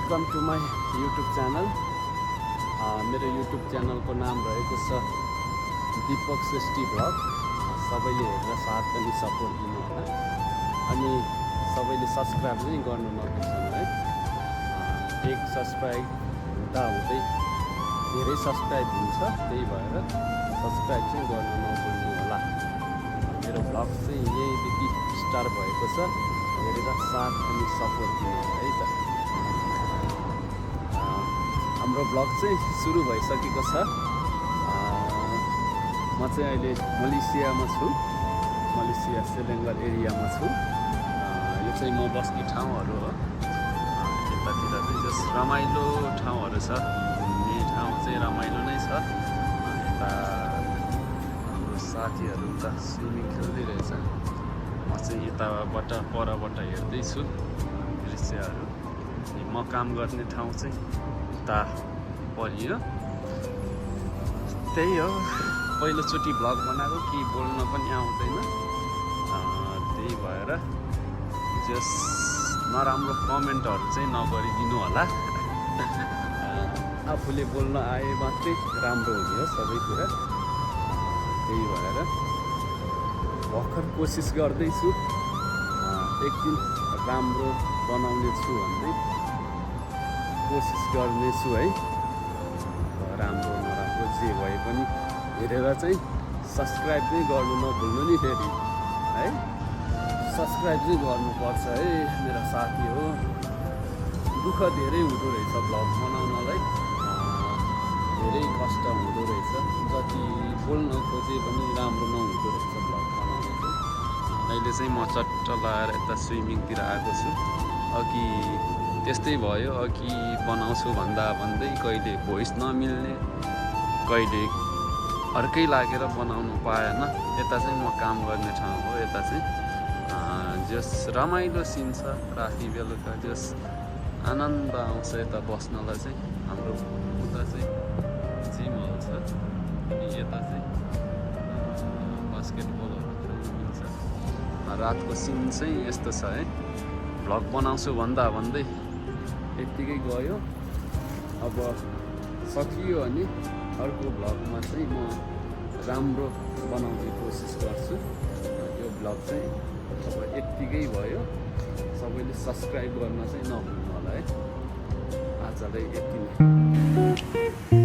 Welcome to my YouTube channel. मेरो YouTube च्यानलको नाम रहेको छ दीपक श्रेष्ठी भ्लग। सबैले हेरेर साथ पनि सपोर्ट दिनु होला, अनि सबैले सब्सक्राइब पनि गर्नु नबिर्सनु है। एक सब्सक्राइब हुँदा हुँदै धेरै सब्सक्राइब हुन्छ, त्यही भएर सब्सक्राइब चाहिँ गर्न नभुल्नु होला। मेरो भ्लग चाहिँ यहीँदेखि स्टार्ट भएको छ, हेरेर साथ अनि सपोर्ट दिनु होला है त। हाम्रो ब्लग चाहिँ सुरु भइसकेको छ। म चाहिँ अहिले मलेसियामा छु, मलेसिया सेलेङ्गर एरियामा छु। यो चाहिँ म बस्ने ठाउँहरू हो। यतातिर चाहिँ जस रमाइलो ठाउँहरू छ, घुम्ने ठाउँ चाहिँ रमाइलो नै छ। यता हाम्रो साथीहरू उता स्विमिङ खेल्दै रहेछ, म चाहिँ यताबाट परबाट हेर्दैछु दृश्यहरू। म काम गर्ने ठाउँ चाहिँ उता परियो। त्यही हो, पहिलोचोटि भ्लग बनाएको, कि बोल्न पनि आउँदैन, त्यही भएर जस नराम्रो कमेन्टहरू चाहिँ नगरिदिनु होला। आफूले बोल्न आए मात्रै राम्रो हुने हो सबै कुरा। त्यही भएर भर्खर कोसिस गर्दैछु, एक दिन राम्रो बनाउने छु भन्दै कोसिस गर्नेछु है। राम्रो नराम्रो जे भए पनि हेरेर चाहिँ सब्सक्राइब चाहिँ गर्नु नभुल्नु नि फेरि है। सब्सक्राइब चाहिँ गर्नुपर्छ है, मेरो साथी हो। दुःख धेरै हुँदो रहेछ भ्लग बनाउनलाई, धेरै कष्ट हुँदो रहेछ। जति बोल्न खोजे पनि राम्रो नहुँदो रहेछ भ्लग बनाउनु चाहिँ। अहिले चाहिँ म चट्ट लगाएर यता स्विमिङतिर आएको छु। अघि त्यस्तै भयो, अघि बनाउँछु भन्दै कहिले भोइस नमिल्ने, कहिले अर्कै लागेर बनाउनु पाएन। यता चाहिँ म काम गर्ने ठाउँ हो। यता चाहिँ जस रमाइलो सिन छ, राति बेलुका जस आनन्द आउँछ यता बस्नलाई चाहिँ। हाम्रो उता चाहिँ जिम हल छ, अनि यता चाहिँ बास्केटबलहरू खेल्नु मिल्छ। रातको सिन चाहिँ यस्तो छ है। भ्लग बनाउँछु भन्दै यत्तिकै गयो। अब सकियो भने अर्को भ्लगमा चाहिँ म राम्रो बनाउने कोसिस गर्छु। यो भ्लग चाहिँ अब यत्तिकै भयो। सबैले सब्सक्राइब गर्न चाहिँ नभुल्नु होला है। आजलाई यति नै।